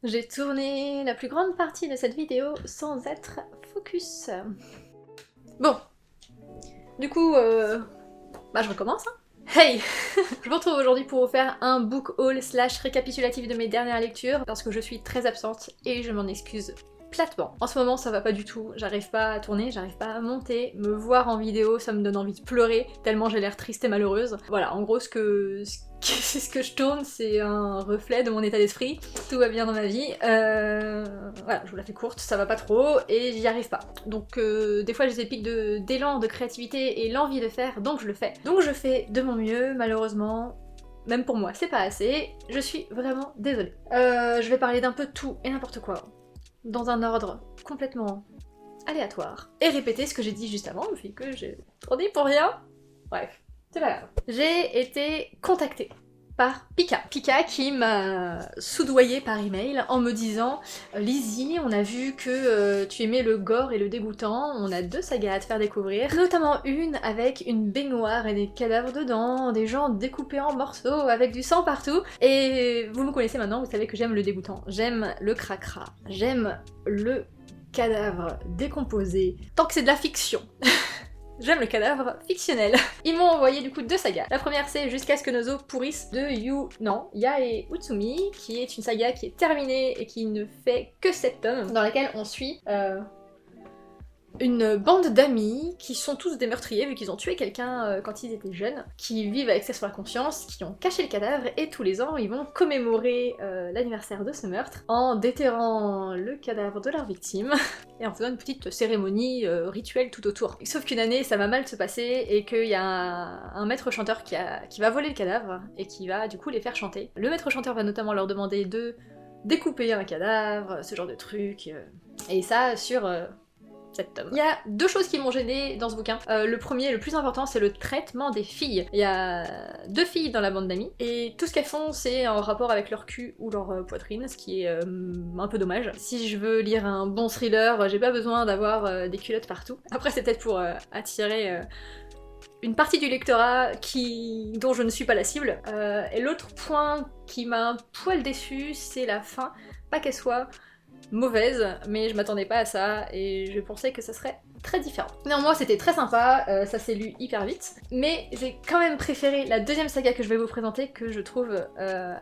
J'ai tourné la plus grande partie de cette vidéo sans être focus. Bon, du coup, je recommence, hein. Hey. Je vous retrouve aujourd'hui pour vous faire un book haul / récapitulatif de mes dernières lectures, parce que je suis très absente et je m'en excuse platement. En ce moment ça va pas du tout, j'arrive pas à tourner, j'arrive pas à monter, me voir en vidéo ça me donne envie de pleurer tellement j'ai l'air triste et malheureuse. Voilà, en gros ce que je tourne c'est un reflet de mon état d'esprit, tout va bien dans ma vie, voilà, je vous la fais courte, ça va pas trop et j'y arrive pas. Donc des fois j'ai des pics d'élan, de créativité et l'envie de faire, donc je le fais. Donc je fais de mon mieux, malheureusement. Même pour moi, c'est pas assez, je suis vraiment désolée. Je vais parler d'un peu de tout et n'importe quoi, dans un ordre complètement aléatoire. Et répéter ce que j'ai dit juste avant, vu que j'ai trop dit pour rien. Bref, c'est pas grave. J'ai été contactée par Pika. Pika qui m'a soudoyée par email en me disant « Lizzie, on a vu que tu aimais le gore et le dégoûtant, on a 2 sagas à te faire découvrir, notamment une avec une baignoire et des cadavres dedans, des gens découpés en morceaux avec du sang partout, et vous me connaissez maintenant, vous savez que j'aime le dégoûtant, j'aime le cracra, j'aime le cadavre décomposé, tant que c'est de la fiction ». J'aime le cadavre fictionnel. Ils m'ont envoyé du coup 2 sagas. La première c'est Jusqu'à ce que nos os pourrissent de Yae Utsumi, qui est une saga qui est terminée et qui ne fait que 7 tomes, dans laquelle on suit une bande d'amis qui sont tous des meurtriers vu qu'ils ont tué quelqu'un quand ils étaient jeunes, qui vivent avec ça sur la conscience, qui ont caché le cadavre et tous les ans ils vont commémorer l'anniversaire de ce meurtre en déterrant le cadavre de leur victime et en faisant une petite cérémonie rituelle tout autour. Sauf qu'une année ça va mal se passer et qu'il y a un maître chanteur qui va voler le cadavre et qui va du coup les faire chanter. Le maître chanteur va notamment leur demander de découper un cadavre, ce genre de truc, et ça sur... cette tome. Il y a 2 choses qui m'ont gênée dans ce bouquin. Le premier, le plus important, c'est le traitement des filles. Il y a 2 filles dans la bande d'amis, et tout ce qu'elles font, c'est en rapport avec leur cul ou leur poitrine, ce qui est un peu dommage. Si je veux lire un bon thriller, j'ai pas besoin d'avoir des culottes partout. Après, c'est peut-être pour attirer... une partie du lectorat dont je ne suis pas la cible. Et l'autre point qui m'a un poil déçue, c'est la fin. Pas qu'elle soit mauvaise, mais je m'attendais pas à ça et je pensais que ça serait très différent. Néanmoins c'était très sympa, ça s'est lu hyper vite, mais j'ai quand même préféré la 2e saga que je vais vous présenter, que je trouve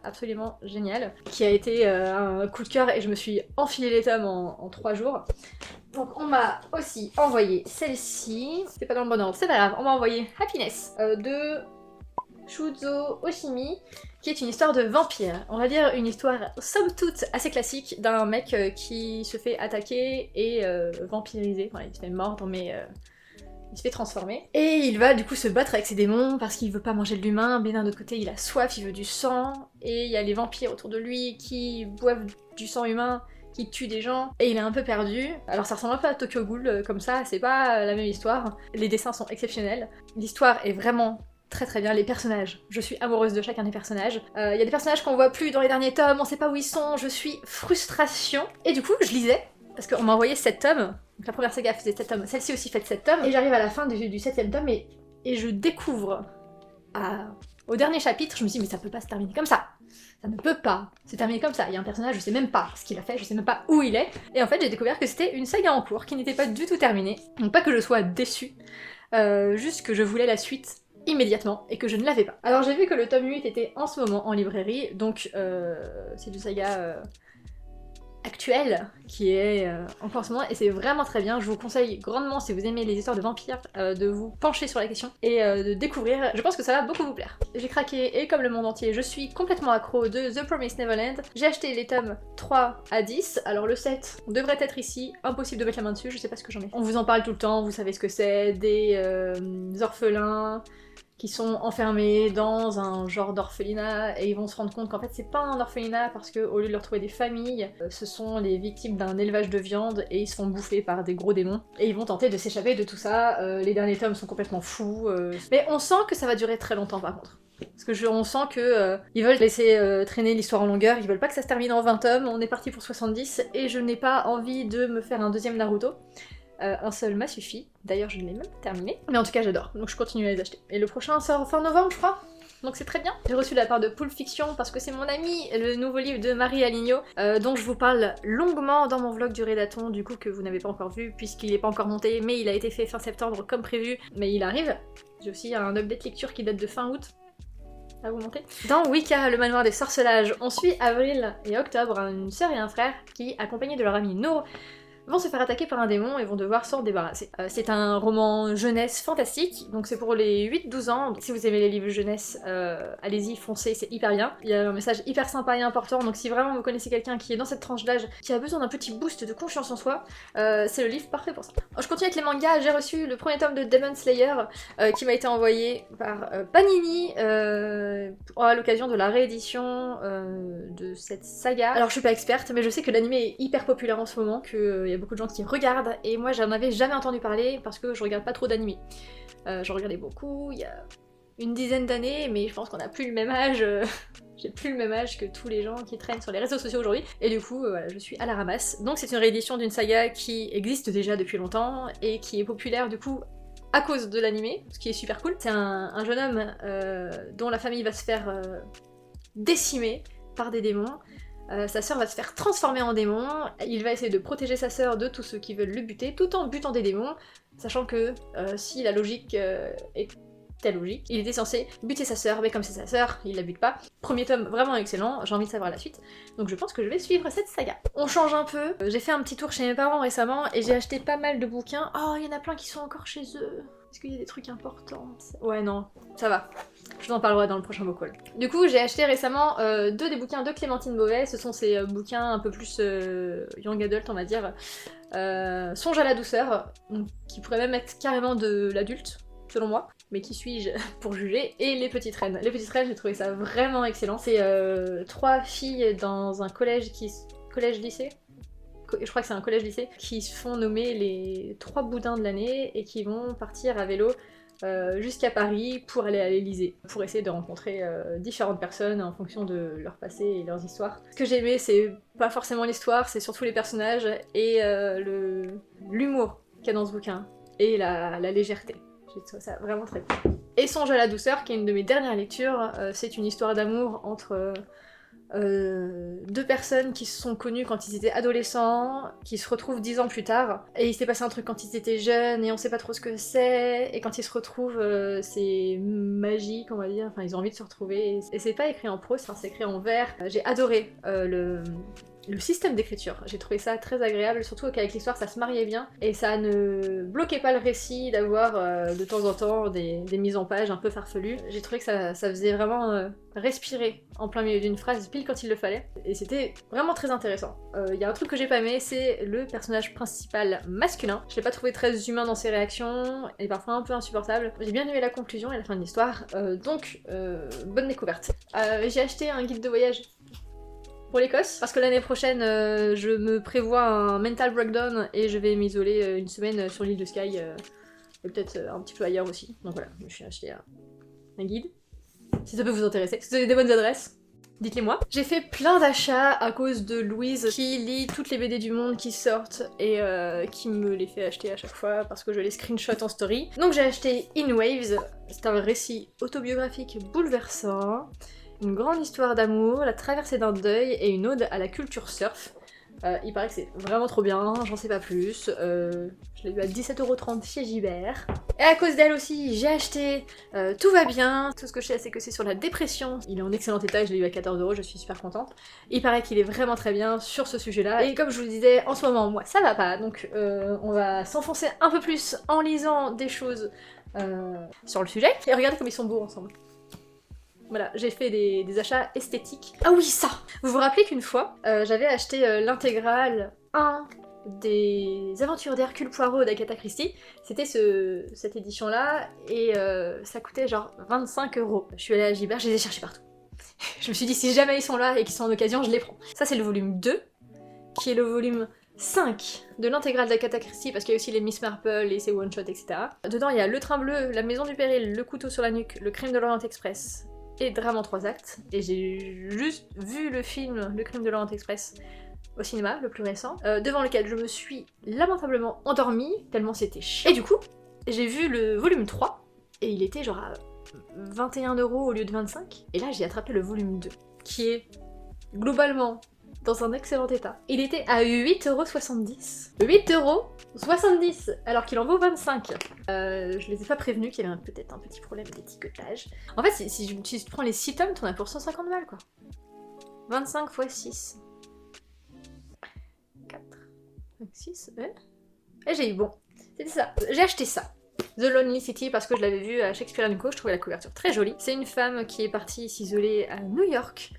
absolument géniale, qui a été un coup de cœur et je me suis enfilé les tomes en 3 jours. Donc on m'a aussi envoyé celle-ci, c'est pas dans le bon ordre, c'est pas grave, on m'a envoyé Happiness de Shuzo Oshimi, qui est une histoire de vampire. On va dire une histoire somme toute assez classique d'un mec qui se fait attaquer et vampiriser. Enfin, il se fait mordre mais il se fait transformer. Et il va du coup se battre avec ses démons parce qu'il veut pas manger de l'humain, mais d'un autre côté il a soif, il veut du sang, et il y a les vampires autour de lui qui boivent du sang humain, qui tue des gens, et il est un peu perdu. Alors ça ressemble un peu à Tokyo Ghoul comme ça, c'est pas la même histoire. Les dessins sont exceptionnels. L'histoire est vraiment très très bien, les personnages. Je suis amoureuse de chacun des personnages. Il y a des personnages qu'on voit plus dans les derniers tomes, on sait pas où ils sont, je suis frustration. Et du coup, je lisais, parce qu'on m'a envoyé 7 tomes, donc la première saga faisait 7 tomes, celle-ci aussi fait 7 tomes, et j'arrive à la fin du 7e tome et je découvre, au dernier chapitre, je me dis mais ça peut pas se terminer comme ça. Ça ne peut pas se terminer comme ça. Il y a un personnage, je sais même pas ce qu'il a fait, je sais même pas où il est, et en fait j'ai découvert que c'était une saga en cours qui n'était pas du tout terminée. Donc pas que je sois déçue, juste que je voulais la suite immédiatement et que je ne l'avais pas. Alors j'ai vu que le tome 8 était en ce moment en librairie, donc c'est du saga actuel qui est en ce moment et c'est vraiment très bien. Je vous conseille grandement, si vous aimez les histoires de vampires, de vous pencher sur la question et de découvrir. Je pense que ça va beaucoup vous plaire. J'ai craqué et comme le monde entier, je suis complètement accro de The Promised Neverland. J'ai acheté les tomes 3 à 10, alors le 7 devrait être ici, impossible de mettre la main dessus, je sais pas ce que j'en ai. On vous en parle tout le temps, vous savez ce que c'est, des orphelins qui sont enfermés dans un genre d'orphelinat et ils vont se rendre compte qu'en fait c'est pas un orphelinat parce qu'au lieu de leur trouver des familles, ce sont les victimes d'un élevage de viande et ils se font bouffer par des gros démons. Et ils vont tenter de s'échapper de tout ça, les derniers tomes sont complètement fous, mais on sent que ça va durer très longtemps par contre. Parce que on sent que ils veulent laisser traîner l'histoire en longueur, ils veulent pas que ça se termine en 20 tomes, on est parti pour 70 et je n'ai pas envie de me faire un 2e Naruto. Un seul m'a suffi, d'ailleurs je ne l'ai même pas terminé, mais en tout cas j'adore, donc je continue à les acheter. Et le prochain sort fin novembre je crois. Donc c'est très bien. J'ai reçu de la part de Pulp Fiction parce que c'est mon ami, le nouveau livre de Marie Aligno, dont je vous parle longuement dans mon vlog du Rédaton, du coup que vous n'avez pas encore vu puisqu'il n'est pas encore monté, mais il a été fait fin septembre comme prévu, mais il arrive. J'ai aussi un update lecture qui date de fin août. À vous monter. Dans Wicca, le manoir des sorcelages, on suit Avril et Octobre, une sœur et un frère, qui, accompagnés de leur ami Nour, vont se faire attaquer par un démon et vont devoir s'en débarrasser. C'est un roman jeunesse fantastique, donc c'est pour les 8-12 ans. Donc si vous aimez les livres jeunesse, allez-y, foncez, c'est hyper bien. Il y a un message hyper sympa et important, donc si vraiment vous connaissez quelqu'un qui est dans cette tranche d'âge, qui a besoin d'un petit boost de confiance en soi, c'est le livre parfait pour ça. Je continue avec les mangas, j'ai reçu le premier tome de Demon Slayer, qui m'a été envoyé par Panini, à l'occasion de la réédition de cette saga. Alors je suis pas experte, mais je sais que l'anime est hyper populaire en ce moment, qu'il y a beaucoup de gens qui regardent, et moi j'en avais jamais entendu parler parce que je regarde pas trop d'anime. J'en regardais beaucoup il y a une dizaine d'années, mais je pense qu'on a plus le même âge. J'ai plus le même âge que tous les gens qui traînent sur les réseaux sociaux aujourd'hui, et du coup voilà, je suis à la ramasse. Donc c'est une réédition d'une saga qui existe déjà depuis longtemps et qui est populaire du coup à cause de l'animé, ce qui est super cool. C'est un jeune homme dont la famille va se faire décimer par des démons. Sa sœur va se faire transformer en démon, il va essayer de protéger sa sœur de tous ceux qui veulent le buter, tout en butant des démons, sachant que si la logique était logique, il était censé buter sa sœur, mais comme c'est sa sœur, il la bute pas. Premier tome vraiment excellent, j'ai envie de savoir la suite, donc je pense que je vais suivre cette saga. On change un peu, j'ai fait un petit tour chez mes parents récemment, et j'ai acheté pas mal de bouquins. Oh, il y en a plein qui sont encore chez eux. Est-ce qu'il y a des trucs importants? Ouais, non, ça va. Je vous en parlerai dans le prochain book haul. Du coup, j'ai acheté récemment deux des bouquins de Clémentine Beauvais. Ce sont ces bouquins un peu plus young adult, on va dire. Songe à la douceur, qui pourrait même être carrément de l'adulte, selon moi. Mais qui suis-je pour juger? Et Les Petites Reines. Les Petites Reines, j'ai trouvé ça vraiment excellent. C'est trois filles dans un collège-lycée. Je crois que c'est un collège-lycée, qui se font nommer les 3 boudins de l'année et qui vont partir à vélo jusqu'à Paris pour aller à l'Elysée, pour essayer de rencontrer différentes personnes en fonction de leur passé et leurs histoires. Ce que j'ai aimé, c'est pas forcément l'histoire, c'est surtout les personnages et l'humour qu'il y a dans ce bouquin, et la légèreté. J'ai trouvé ça vraiment très cool. Et Songe à la douceur, qui est une de mes dernières lectures, c'est une histoire d'amour entre deux personnes qui se sont connues quand ils étaient adolescents, qui se retrouvent 10 ans plus tard, et il s'est passé un truc quand ils étaient jeunes et on sait pas trop ce que c'est, et quand ils se retrouvent c'est magique on va dire, enfin ils ont envie de se retrouver, et c'est pas écrit en prose, enfin c'est écrit en vers. J'ai adoré le système d'écriture, j'ai trouvé ça très agréable, surtout qu'avec l'histoire ça se mariait bien, et ça ne bloquait pas le récit d'avoir de temps en temps des mises en page un peu farfelues. J'ai trouvé que ça faisait vraiment respirer en plein milieu d'une phrase, pile quand il le fallait, et c'était vraiment très intéressant. Il y a un truc que j'ai pas aimé, c'est le personnage principal masculin. Je l'ai pas trouvé très humain dans ses réactions, et parfois un peu insupportable. J'ai bien aimé la conclusion et la fin de l'histoire, donc bonne découverte. J'ai acheté un guide de voyage pour l'Écosse, parce que l'année prochaine je me prévois un mental breakdown et je vais m'isoler une semaine sur l'île de Skye, et peut-être un petit peu ailleurs aussi. Donc voilà, je me suis acheté un guide. Si ça peut vous intéresser, si vous avez des bonnes adresses, dites-les moi. J'ai fait plein d'achats à cause de Louise qui lit toutes les BD du monde qui sortent et qui me les fait acheter à chaque fois parce que je les screenshot en story. Donc j'ai acheté In Waves, c'est un récit autobiographique bouleversant, une grande histoire d'amour, la traversée d'un deuil et une ode à la culture surf. Il paraît que c'est vraiment trop bien, j'en sais pas plus. Je l'ai eu à 17,30€ chez Gibert. Et à cause d'elle aussi, j'ai acheté Tout va bien. Tout ce que je sais, c'est que c'est sur la dépression. Il est en excellent état, je l'ai eu à 14€, je suis super contente. Il paraît qu'il est vraiment très bien sur ce sujet-là. Et comme je vous le disais, en ce moment, moi, ça va pas. Donc on va s'enfoncer un peu plus en lisant des choses sur le sujet. Et regardez comme ils sont beaux ensemble. Voilà, j'ai fait des achats esthétiques. Ah oui, ça! Vous vous rappelez qu'une fois, j'avais acheté l'intégrale 1 des Aventures d'Hercule Poirot d'Agatha Christie. C'était cette édition-là, et ça coûtait genre 25€. Je suis allée à Gibert, je les ai cherchés partout. Je me suis dit, si jamais ils sont là et qu'ils sont en occasion, je les prends. Ça, c'est le volume 2, qui est le volume 5 de l'intégrale d'Agatha Christie, parce qu'il y a aussi les Miss Marple et ses one-shots, etc. Dedans, il y a Le Train Bleu, La Maison du Péril, Le Couteau sur la nuque, Le Crime de l'Orient Express, et Drame en 3 actes, et j'ai juste vu le film Le Crime de l'Orient Express au cinéma, le plus récent, devant lequel je me suis lamentablement endormie, tellement c'était chiant. Et du coup, j'ai vu le volume 3, et il était genre à 21 € au lieu de 25. Et là j'ai attrapé le volume 2, qui est globalement dans un excellent état. Il était à 8,70 €. 8,70 € alors qu'il en vaut 25. Je les ai pas prévenus qu'il y avait peut-être un petit problème d'étiquetage. En fait, si tu prends les 6 tomes, t'en as pour 150 balles quoi. 25 x 6. 4, 5, 6, ouais. Et j'ai eu bon. C'était ça. J'ai acheté ça. The Lonely City parce que je l'avais vu à Shakespeare & Co. Je trouvais la couverture très jolie. C'est une femme qui est partie s'isoler à New York.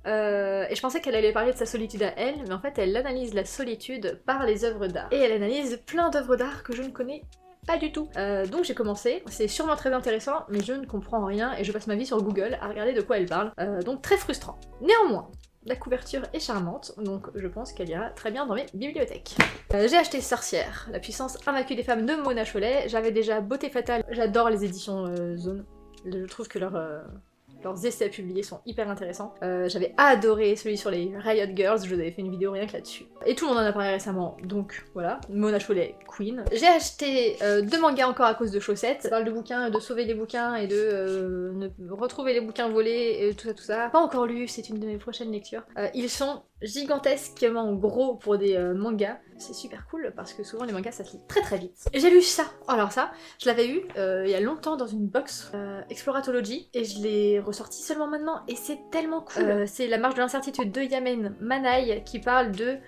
Et je pensais qu'elle allait parler de sa solitude à elle, mais en fait elle analyse la solitude par les œuvres d'art. Et elle analyse plein d'œuvres d'art que je ne connais pas du tout. Donc j'ai commencé, c'est sûrement très intéressant, mais je ne comprends rien et je passe ma vie sur Google à regarder de quoi elle parle. Donc très frustrant. Néanmoins, la couverture est charmante, donc je pense qu'elle ira très bien dans mes bibliothèques. J'ai acheté Sorcière, la puissance invaincue des femmes de Mona Chollet. J'avais déjà Beauté Fatale, j'adore les éditions Zone. Je trouve que leurs essais publiés sont hyper intéressants. J'avais adoré celui sur les Riot Girls, je vous avais fait une vidéo rien que là-dessus. Et tout le monde en a parlé récemment, donc voilà. Mona Chollet, Queen. J'ai acheté 2 mangas encore à cause de chaussettes. Ça parle de bouquins, de sauver des bouquins et de retrouver les bouquins volés et tout ça. Pas encore lu, c'est une de mes prochaines lectures. Ils sont gigantesquement gros pour des mangas. C'est super cool parce que souvent les mangas ça se lit très très vite. Et j'ai lu ça. Alors ça, je l'avais eu il y a longtemps dans une box Exploratology et je l'ai ressorti seulement maintenant et c'est tellement cool. C'est La marche de l'incertitude de Yamen Manaï qui parle de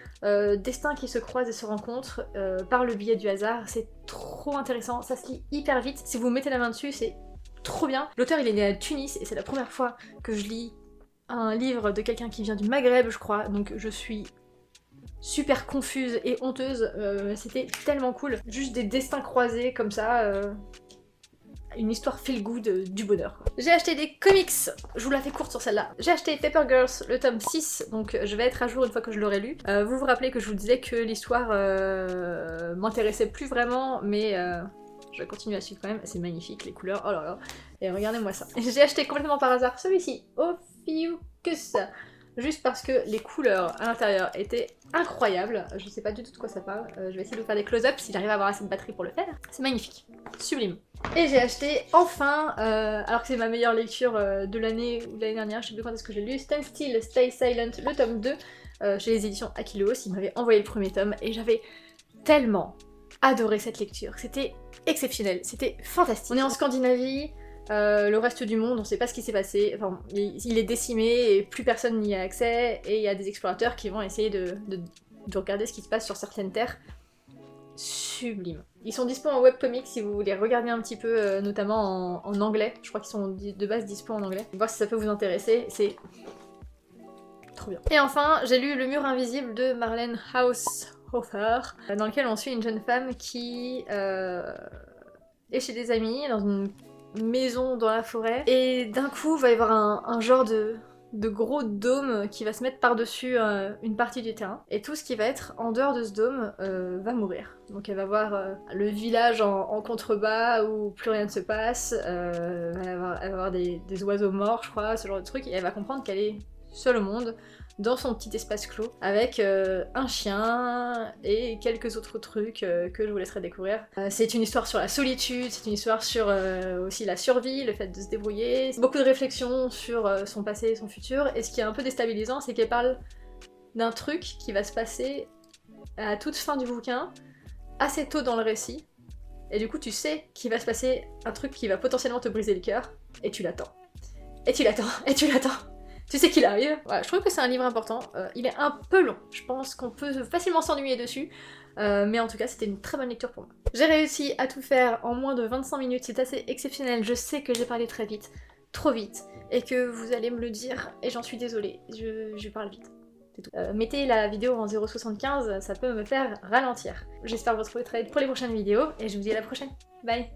destins qui se croisent et se rencontrent par le biais du hasard. C'est trop intéressant, ça se lit hyper vite. Si vous mettez la main dessus, c'est trop bien. L'auteur il est né à Tunis et c'est la première fois que je lis un livre de quelqu'un qui vient du Maghreb, je crois, donc je suis super confuse et honteuse. C'était tellement cool. Juste des destins croisés comme ça. Une histoire feel good du bonheur. J'ai acheté des comics, je vous la fais courte sur celle-là. J'ai acheté Paper Girls, le tome 6, donc je vais être à jour une fois que je l'aurai lu. Vous vous rappelez que je vous disais que l'histoire m'intéressait plus vraiment, mais je vais continuer à suivre quand même. C'est magnifique, les couleurs, oh là là. Et regardez-moi ça. J'ai acheté complètement par hasard celui-ci, Ophiuchus, juste parce que les couleurs à l'intérieur étaient incroyables. Je sais pas du tout de quoi ça parle. Je vais essayer de vous faire des close-ups si j'arrive à avoir assez de batterie pour le faire. C'est magnifique, sublime. Et j'ai acheté enfin, alors que c'est ma meilleure lecture de l'année ou de l'année dernière, je sais plus quand est-ce que j'ai lu, Stand Still, Stay Silent, le tome 2, chez les éditions Aquileos. Ils m'avaient envoyé le premier tome et j'avais tellement adoré cette lecture. C'était exceptionnel, c'était fantastique. On est en Scandinavie, le reste du monde, on sait pas ce qui s'est passé, enfin, il est décimé et plus personne n'y a accès, et il y a des explorateurs qui vont essayer de regarder ce qui se passe sur certaines terres. Sublime. Ils sont dispo en webcomics si vous voulez regarder un petit peu, notamment en anglais. Je crois qu'ils sont de base dispo en anglais. Voir si ça peut vous intéresser, c'est trop bien. Et enfin, j'ai lu Le Mur Invisible de Marlène Haushofer, dans lequel on suit une jeune femme qui est chez des amis, dans une maison dans la forêt, et d'un coup va y avoir un genre de gros dôme qui va se mettre par-dessus une partie du terrain, et tout ce qui va être en dehors de ce dôme va mourir. Donc elle va voir le village en contrebas où plus rien ne se passe, elle va avoir des oiseaux morts je crois, ce genre de truc, et elle va comprendre qu'elle est seule au monde, dans son petit espace clos, avec un chien et quelques autres trucs que je vous laisserai découvrir. C'est une histoire sur la solitude, c'est une histoire sur aussi la survie, le fait de se débrouiller, beaucoup de réflexions sur son passé et son futur, et ce qui est un peu déstabilisant, c'est qu'elle parle d'un truc qui va se passer à toute fin du bouquin, assez tôt dans le récit, et du coup tu sais qu'il va se passer un truc qui va potentiellement te briser le cœur, et tu l'attends. Et tu l'attends, et tu l'attends. Tu sais qu'il arrive. Voilà, je trouve que c'est un livre important. Il est un peu long. Je pense qu'on peut facilement s'ennuyer dessus. Mais en tout cas, c'était une très bonne lecture pour moi. J'ai réussi à tout faire en moins de 25 minutes. C'est assez exceptionnel. Je sais que j'ai parlé très vite. Trop vite. Et que vous allez me le dire. Et j'en suis désolée. Je parle vite. C'est tout. Mettez la vidéo en 0,75. Ça peut me faire ralentir. J'espère vous retrouver très vite pour les prochaines vidéos. Et je vous dis à la prochaine. Bye.